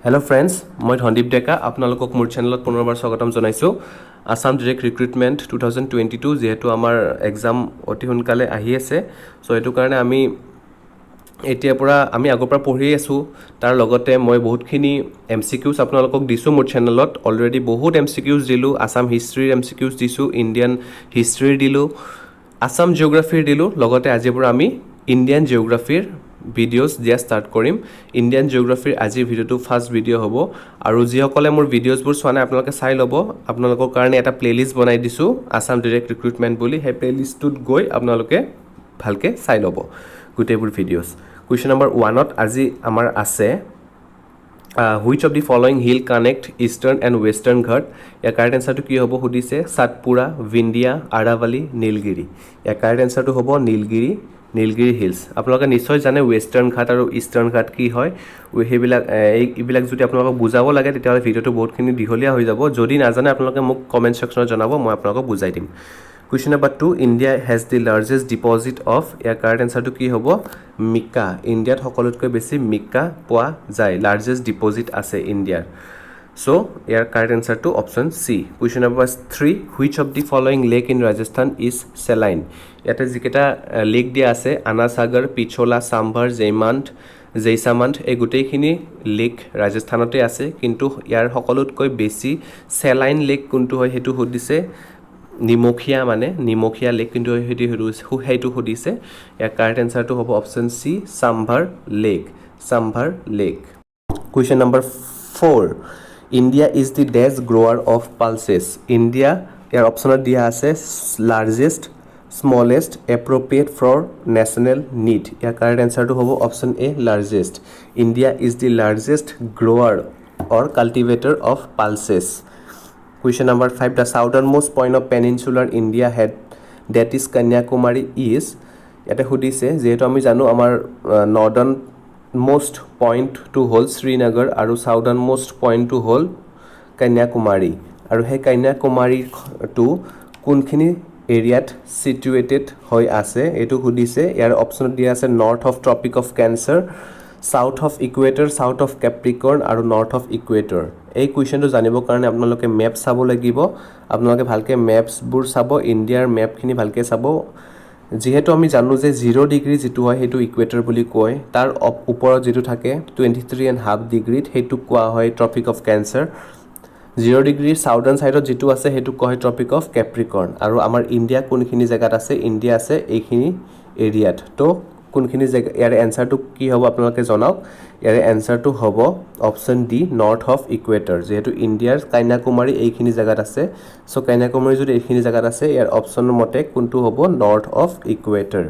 Hello friends, মই ধনদীপ ডেকা আপোনালোকক মোৰ চেনেলত পুনৰবাৰ স্বাগতম জনাইছো। আসাম ডাইৰেক্ট ৰিক্ৰুটমেণ্ট 2022 যেহেতু আমাৰ এক্সাম অতি সোনকালে আহি আছে, সো এটো কাৰণে আমি এতিয়াৰ পৰা আমি আগৰ পৰা পঢ়ি আছো। তাৰ লগতে মই বহুতখিনি এমসিকিউজ আপোনালোকক দিছো মোৰ চেনেলত। অলৰেডি বহুত এমসিকিউজ দিলো, আসাম হিষ্ট্ৰীৰ এমসিকিউজ দিছো, ইণ্ডিয়ান হিষ্ট্ৰীৰ দিলো, আসাম জিওগ্ৰাফিৰ দিলো। লগতে আজিৰ পৰা আমি ইণ্ডিয়ান জিওগ্ৰাফিৰ ভিডিওস দিয়া স্টাৰ্ট কৰিম। ইণ্ডিয়ান জিওগ্ৰাফিৰ আজিৰ ভিডিওটো ফাৰ্স্ট ভিডিও হ'ব আৰু যিসকলে মোৰ ভিডিওছবোৰ চোৱা নাই আপোনালোকে চাই ল'ব। আপোনালোকৰ কাৰণে এটা প্লেলিষ্ট বনাই দিছো আসাম ডাইৰেক্ট ৰিক্ৰুটমেণ্ট বুলি। সেই প্লেলিষ্টটোত গৈ আপোনালোকে ভালকে চাই ল'ব গোটেইবোৰ ভিডিওছ। কুৱেশ্যন নম্বৰ 1ত আজি আমাৰ আছে which of the following hill connect eastern and western ghat? ইয়াৰ কাৰেক্ট এনসাৰটো কি হ'ব সুধিছে। সাতপুৰা, ভিন্দিয়া, আৰাভালি, নীলগিৰি। ইয়াৰ কাৰেক্ট এনসাৰটো হ'ব নীলগিৰি হিলছ। আপোনালোকে নিশ্চয় জানে ৱেষ্টাৰ্ণ ঘাট আৰু ইষ্টাৰ্ণ ঘাট কি হয়। এইবিলাক যদি আপোনালোকক বুজাব লাগে তেতিয়াহ'লে ভিডিওটো বহুতখিনি দীঘলীয়া হৈ যাব। যদি নাজানে আপোনালোকে মোক কমেণ্ট ছেকশ্যনত জনাব, মই আপোনালোকক বুজাই দিম। Question number 2, India has the largest deposit of. ইয়াৰ কাৰেক্ট এনসাৰটো কি হ'ব মিকা। ইণ্ডিয়াত সকলোতকৈ বেছি মিকা পোৱা যায়। লাৰ্জেষ্ট ডিপজিট আছে ইণ্ডিয়াৰ। সো ইয়াৰ কাৰেক্ট এনসাৰটো option C. Question number 3, which of the following lake in Rajasthan is saline. ইয়াতে যিকেইটা লেক দিয়া আছে আনাসাগৰ, পিছোলা, চাম্ভাৰ, জেইসামান্থ, এই গোটেইখিনি লেক ৰাজস্থানতে আছে, কিন্তু ইয়াৰ সকলোতকৈ বেছি চেলাইন লেক কোনটো হয় সেইটো সুধিছে। নিমখীয়া লেক কিন্তু সেইটো সুধিছে। ইয়াৰ কাৰেক্ট এনসাৰটো হ'ব option C, Sambhar lake. Question number 4, India is the dash grower of pulses. India ইয়াৰ অপশ্যনত দিয়া আছে largest, smallest, appropriate for national need. ইয়াৰ কাৰেক্ট এনসাৰটো হ'ব option A, largest. India is the largest grower or cultivator of pulses. Question number 5, the southernmost point of peninsular India had that is Kanyakumari is. ইয়াতে সুধিছে, যিহেতু আমি জানো আমাৰ northern most পইণ্টটো হ'ল শ্ৰীনগৰ আৰু চাউদাৰ্ণ মোষ্ট পইণ্টটো হ'ল কন্যাকুমাৰী। আৰু সেই কন্যাকুমাৰীটো কোনখিনি এৰিয়াত চিটুৱেটেড হৈ আছে এইটো সুধিছে। ইয়াৰ অপশ্যনত দিয়া আছে north of tropic of Cancer, south of equator, south of Capricorn আৰু নৰ্থ অফ ইকুৱেটৰ। এই কুৱেশ্যনটো জানিবৰ কাৰণে আপোনালোকে মেপ চাব লাগিব। আপোনালোকে ভালকৈ মেপছবোৰ চাব, ইণ্ডিয়াৰ মেপখিনি ভালকৈ চাব। যিহেতু আমি জানো যে 0 ডিগ্ৰী যিটো হয় সেইটো ইকুৱেটৰ বুলি কয়। তাৰ ওপৰত যিটো থাকে 23.5 ডিগ্ৰীত সেইটোক কোৱা হয় ট্ৰপিক অফ কেঞ্চাৰ। 0 ডিগ্ৰীৰ চাউদাৰ্ণ ছাইডত যিটো আছে সেইটোক কোৱা হয় ট্ৰপিক অফ কেপ্ৰিকৰ্ণ। আৰু আমাৰ ইণ্ডিয়া কোনখিনি জেগাত আছে? ইণ্ডিয়া আছে এইখিনি এৰিয়াত। তো কোনখিনি জেগা, ইয়াৰে এনসাৰটো কি হ'ব আপোনালোকে জনাওক। ইয়াৰে এনসাৰটো হ'ব option D, north of equator. যিহেতু ইণ্ডিয়াৰ কন্যাকুমাৰী এইখিনি জেগাত আছে, সো কন্যাকুমাৰী যদি এইখিনি জেগাত আছে ইয়াৰ অপশ্যনৰ মতে কোনটো হ'ব north of equator.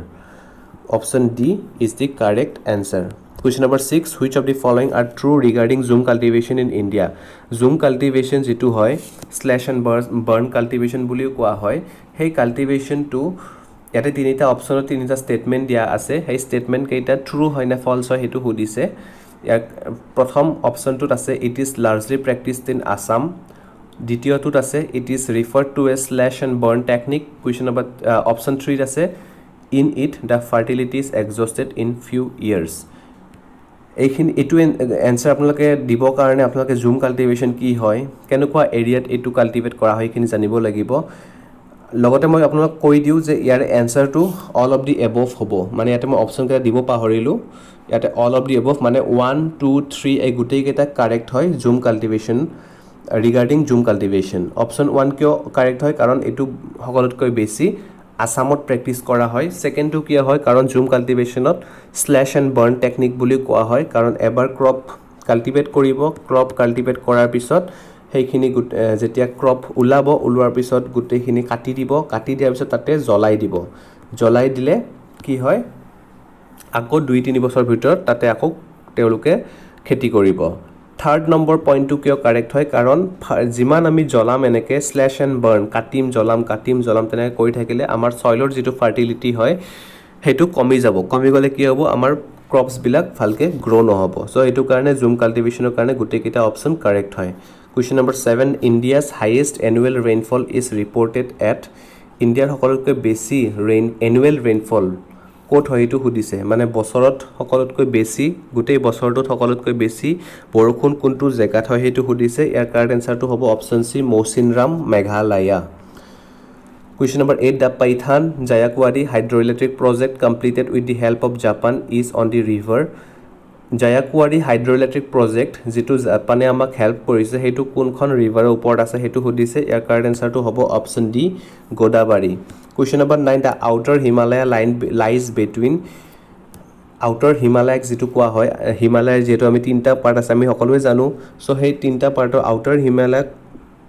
Option D is the correct answer. Question number 6, which of the following R true regarding zoom cultivation in India. Zoom cultivation যিটো হয় স্লেছ এণ্ড বাৰ্ণ কাল্টিভেশ্যন বুলিও কোৱা হয়। সেই কাল্টিভেশ্যনটো ইয়াতে তিনিটা অপশ্যনত তিনিটা ষ্টেটমেণ্ট দিয়া আছে। সেই ষ্টেটমেণ্ট কেইটা ট্ৰু হয় নে ফল্ছ হয় সেইটো সুধিছে। ইয়াক প্ৰথম অপশ্যনটোত আছে it is largely practised in Assam. দ্বিতীয়টোত আছে it is referred to a slash and burn technique. Question number option 3ত আছে in it the fertility is exhausted in few years. এইটো এনসাৰ আপোনালোকে দিবৰ কাৰণে আপোনালোকে জুম কাল্টিভেশ্যন কি হয়, কেনেকুৱা এৰিয়াত এইটো কাল্টিভেট কৰা হয় সেইখিনি জানিব লাগিব। লগতে মই আপোনালোক কৈ দিওঁ যে ইয়াৰ এনসাৰটো অল অফ দি এবভ হ'ব। মানে ইয়াতে মই অপশ্যনকেইটা দিব পাহৰিলোঁ। ইয়াতে অল অফ দি এবভ মানে 1, 2, 3 এই গোটেইকেইটা কাৰেক্ট হয় জুম কাল্টিভেশ্যন, ৰিগাৰ্ডিং জুম কাল্টিভেশ্যন। অপশ্যন 1 কিয় কাৰেক্ট হয়? কাৰণ এইটো সকলোতকৈ বেছি আছামত প্ৰেক্টিছ কৰা হয়। ছেকেণ্ডটো কিয় হয়? কাৰণ জুম কাল্টিভেশ্যনত স্লেছ এণ্ড বাৰ্ণ টেকনিক বুলি কোৱা হয়। কাৰণ এবাৰ ক্ৰপ কাল্টিভেট কৰিব, ক্ৰপ কাল্টিভেট কৰাৰ পিছত সেইখিনি যেতিয়া ক্ৰপ ওলোৱাৰ পিছত গোটেইখিনি কাটি দিব, কাটি দিয়াৰ পিছত তাতে জ্বলাই দিলে কি হয় আকৌ 2-3 বছৰ ভিতৰত তাতে আকৌ তেওঁলোকে খেতি কৰিব। থাৰ্ড নম্বৰ পইণ্টটো কিয় কাৰেক্ট হয়? কাৰণ যিমান আমি জ্বলাম এনেকৈ স্লেছ এণ্ড বাৰ্ণ, কাটিম জ্বলাম তেনেকৈ কৰি থাকিলে আমাৰ ছইলৰ যিটো ফাৰ্টিলিটি হয় সেইটো কমি যাব। কমি গ'লে কি হ'ব? আমাৰ ক্ৰপছবিলাক ভালকৈ গ্ৰ' নহ'ব। চ' এইটো কাৰণে জুম কাল্টিভেশ্যনৰ কাৰণে গোটেইকেইটা অপশ্যন কাৰেক্ট হয়। Question number 7, India's highest annual rainfall is reported at. ইণ্ডিয়াৰ সকলোতকৈ বেছি এনুৱেল ৰেইনফল ক'ত হয় সেইটো সুধিছে মানে বছৰত সকলোতকৈ বেছি গোটেই বছৰটোত সকলোতকৈ বেছি বৰষুণ কোনটো জেগাত হয় সেইটো সুধিছে ইয়াৰ কাৰেক্ট এনসাৰটো হ'ব option C Mawsynram Meghalaya Question number 8 The Paithan Jayakwari hydroelectric project completed with the help of Japan is on the river Jayakwari hydroelectric project যেটো জাপানে আমাক হেল্প কৰিছে হেতু কোনখন ৰিভাৰৰ ওপৰত আছে হেতু সুধিছে ইয়াৰ কাৰেক্ট এনসাৰটো হ'ব option D Godavari Question number 9 The outer Himalaya line lies between outer Himalaya যেটো কোৱা হয় হিমালয়ৰ যেটো আমি তিনটা পাৰ্ট আছে আমি সকলোৱে জানো সো সেই তিনটা পাৰ্টৰ outer Himalaya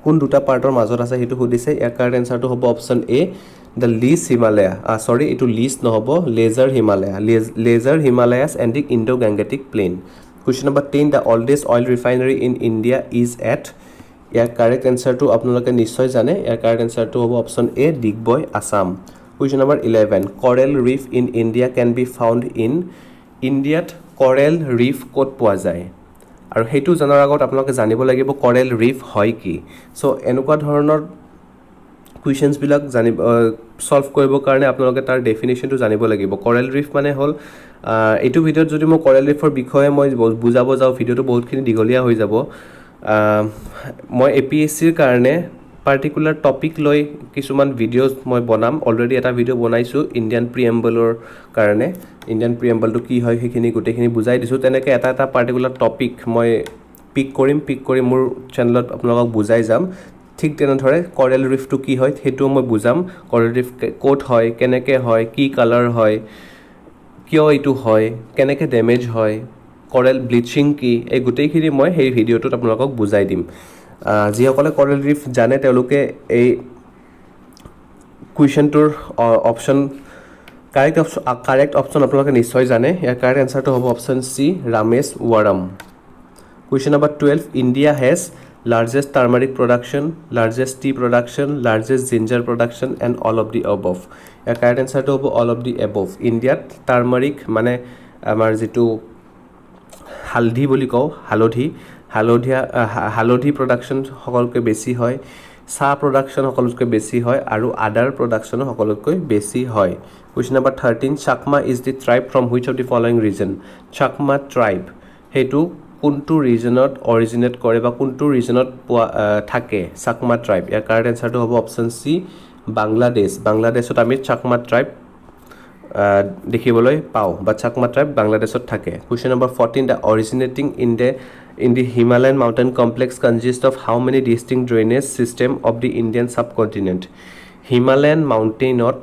কোন দুটা পাৰ্টৰ মাজত আছে হেতু সুধিছে ইয়াৰ কাৰেক্ট এনসাৰটো হ'ব option A The least Himalaya sorry এটো least নহব lesser Himalayas and the Indo-Gangetic Plain Question number 10 The oldest oil refinery in India is at ইয়াৰ কাৰেক্ট এনসাৰটো আপোনালোকে নিশ্চয় জানে ইয়াৰ কাৰেক্ট এনসাৰটো হ'ব option A Digboi Assam Question number 11 Coral reef in India can be found in ইণ্ডিয়াত coral reef ক'ত পোৱা যায় আৰু হেতু জানাৰ আগত আপোনালোকে জানিব লাগিব coral reef হয় কি সো এনেকুৱা ধৰণৰ কুৱেশ্যনছ বিলাক জানিব সলভ কৰিব কাৰণে আপোনালোকে তাৰ ডেফিনিশনটো জানিব লাগিব coral reef মানে হল এটো ভিডিওত যদি মই coral reefৰ বিষয়ে মই বুজাব যাও ভিডিওটো বহুতখিনি দীঘলীয়া হৈ যাব মই এপিএসসিৰ কাৰণে পাৰ্টিকুলাৰ টপিক লৈ কিছুমান ভিডিওস মই বনাম অলৰেডি এটা ভিডিও বনাইছো ইন্ডিয়ান প্ৰিএম্বলৰ কাৰণে ইন্ডিয়ান প্ৰিএম্বলটো কি হয় সেইখিনি গোটেইখিনি বুজাই দিছো তেনেকৈ এটা পাৰ্টিকুলাৰ টপিক মই পিক কৰি মোৰ চেনেলত আপোনালোকক বুজাই যাম ঠিক তেনেধৰে coral reefটো কি হয় হেতু মই বুজাম coral reef কোট হয় কেনেকৈ হয় কি কালাৰ হয় কিয় এটো হয় কেনেকৈ ড্যামেজ হয় coral bleaching কি এই গোটেইখিনি মই সেই ভিডিওটোত আপোনালোকক বুজাই দিম যিসকলে coral reef জানে তেওঁলোকে এই কুৱেশ্যনটোৰ অপচন কাৰেক্ট অপচন আপোনালোকে নিশ্চয় জানে ইয়াৰ কাৰেক্ট এনসাৰটো হ'ব option C Rameswaram Question number 12 India has largest turmeric production largest tea production largest ginger production and all of the above ইয়াৰ কাৰেক্ট এনসাৰটো হ'ব all of the above ইণ্ডিয়াত টাৰ্মাৰিক মানে আমাৰ যেটো হালধি বুলি কও হালধি প্ৰডাকশন সকলোকৈ বেছি হয় চাহ প্ৰডাকশন সকলোকৈ বেছি হয় আৰু আদাৰ প্ৰডাকশন সকলোকৈ বেছি হয় Question number 13 Chakma is the tribe from which of the following region Chakma tribe হেতু কোনটো ৰিজনত অৰিজিনেট কৰে বা কোনটো ৰিজনত থাকে চাকমা ট্ৰাইব ইয়াৰ কাৰেক্ট এনসাৰটো হ'ব অপচন সি বাংলাদেশত আমি চাকমা ট্ৰাইব দেখিবলৈ পাও বা চাকমা ট্ৰাইব বাংলাদেশত থাকে Question number 14 The originating in the Himalayan mountain complex consists of how many distinct drainage system of the Indian subcontinent Himalayan mountainot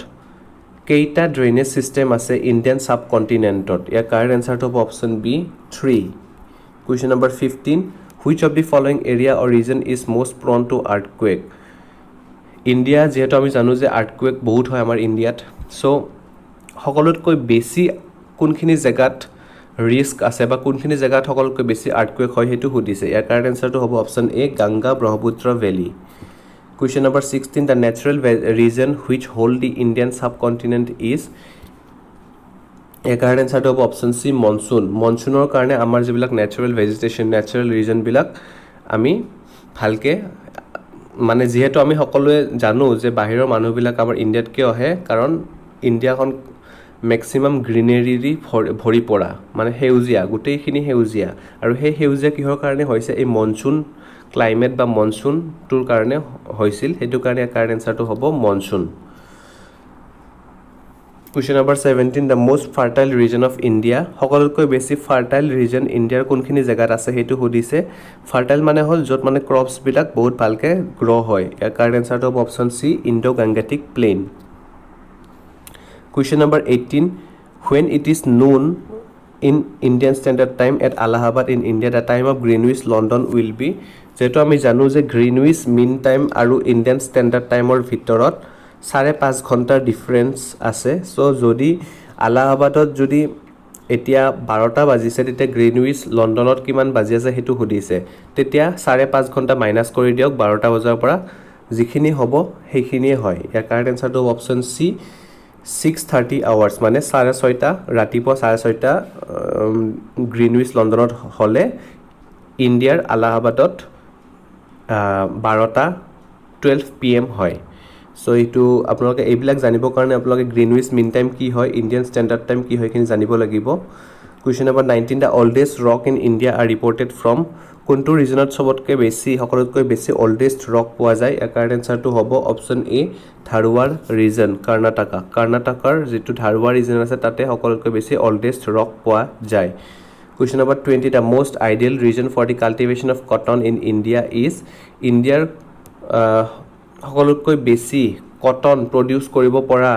কেইটা drainage system আছে Indian subcontinentত ইয়াৰ কাৰেক্ট এনসাৰটো হ'ব option B 3 Question number 15 Which of the following area or region is most prone to earthquake India যেহেতু আমি জানো যে earthquake বহুত হয় আমাৰ ইণ্ডিয়াত সো সকলোতকৈ বেছি কোনখিনি জায়গাত ৰিস্ক আছে বা কোনখিনি জায়গাত সকলোতকৈ বেছি earthquake হয় হেতু সুধিছে ইয়াৰ কাৰেক্ট এনসাৰটো হ'ব option A Ganga Brahmaputra valley Question number 16 The natural region which hold the Indian subcontinent is এই কারেক্ট এনসারটো হ'ব অপচন সি মনসুনৰ কাৰণে আমাৰ যিবিলাক নেচাৰেল ভেজিটেশন নেচাৰেল ৰিজন বিলাক আমি ভালকে মানে যেহেতু আমি সকলোৱে জানো যে বাহিৰৰ মানুহবিলাক আমাৰ ইণ্ডিয়াত কিয় আহে কাৰণ ইণ্ডিয়াখন ম্যাক্সিমাম গ্ৰীনেৰী ভৰি পৰা মানে হেউজিয়া গোটেইখিনি হেউজিয়া আৰু সেই হেউজিয়া কিহৰ কাৰণে হৈছে এই মনসুন ক্লাইমেট বা মনসুন টুৰ কাৰণে হৈছিল হেতু কাৰণে কাৰেক্ট এনসাৰটো হ'ব monsoon Question number 17 The most fertile region of India সকলোতকৈ বেছি fertile region ইণ্ডিয়াৰ কোনখিনি জায়গাত আছে হেতু সুধিছে fertile মানে হল যত মানে ক্ৰপছ বিলাক বহুত ভালকে গ্ৰো হয় ইয়াৰ কাৰেক্ট এনসাৰটো হ'ব option C Indo-Gangetic Plain Question number 18 When it is noon in Indian Standard Time at Allahabad in India the time of Greenwich London will be যেটো আমি জানো যে Greenwich Mean Time আৰু Indian Standard Timeৰ ভিতৰত 5.5 ঘণ্টাৰ difference আছে so যদি আলাহাবাদত যদি এতিয়া 12টা বাজিছে তেতিয়া গ্ৰীনউইচ লণ্ডনত কিমান বাজি আছে হেতু সুধিছে তেতিয়া 5.5 ঘণ্টা মাইনাস কৰি দিয়ক 12টা বজাৰ পৰা যিখিনি হ'ব সেইখিনিয়ে হয় ইয়াৰ কাৰেক্ট এনসাৰটো অপচন সি 6:30 আৱাৰ্স মানে 6:30টা ৰাতিপুৱা 6:30টা গ্ৰীনউইচ লণ্ডনত হলে ইণ্ডিয়াৰ আলাহাবাদত 12 PM হয় সো এইটো আপোনালোকে এইবিলাক জানিবৰ কাৰণে আপোনালোকে গ্ৰীনউইচ মিন টাইম কি হয় ইণ্ডিয়ান ষ্টেণ্ডাৰ্ড টাইম কি হয় এইখিনি জানিব লাগিব question number 19 the oldest rock in India R reported from কোনটো ৰিজনত সবতকৈ বেছি সকলোতকৈ বেছি অল্ডেষ্ট ৰক পোৱা যায় ইয়াৰ কাৰেক্ট এনসাৰটো হ'ব অপশ্যন এ ধাৰৱাৰ ৰিজন কৰ্ণাটকাৰ যিটো ধাৰৱাৰ ৰিজন আছে তাতে সকলোতকৈ বেছি অল্ডেষ্ট ৰক পোৱা যায় question number 20 the most ideal region for the cultivation of cotton in India is ইণ্ডিয়াৰ সকলোতকৈ বেছি কটন প্ৰডিউচ কৰিব পৰা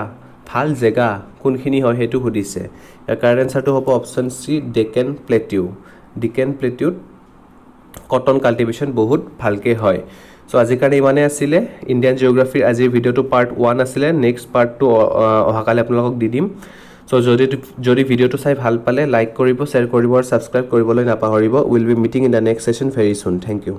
ভাল জেগা কোনখিনি হয় হেতু সুধিছে ইয়াৰ কাৰেক্ট এনসাৰটো হ'ব অপশ্যন সি ডেকেন প্লেটিউত কটন কাল্টিভেশ্যন বহুত ভালকে হয় সো আজিৰ কাৰণে ইমানে আছিলে ইণ্ডিয়ান জিঅ'গ্ৰাফিৰ আজিৰ ভিডিঅ'টো পাৰ্ট 1 আছিলে নেক্সট পাৰ্টটো অহাকালি আপোনালোকক দি দিম সো যদি ভিডিঅ'টো চাই ভাল পালে লাইক কৰিব শ্বেয়াৰ কৰিব আৰু ছাবস্ক্ৰাইব কৰিবলৈ নাপাহৰিব will be meeting in the next session very soon thank U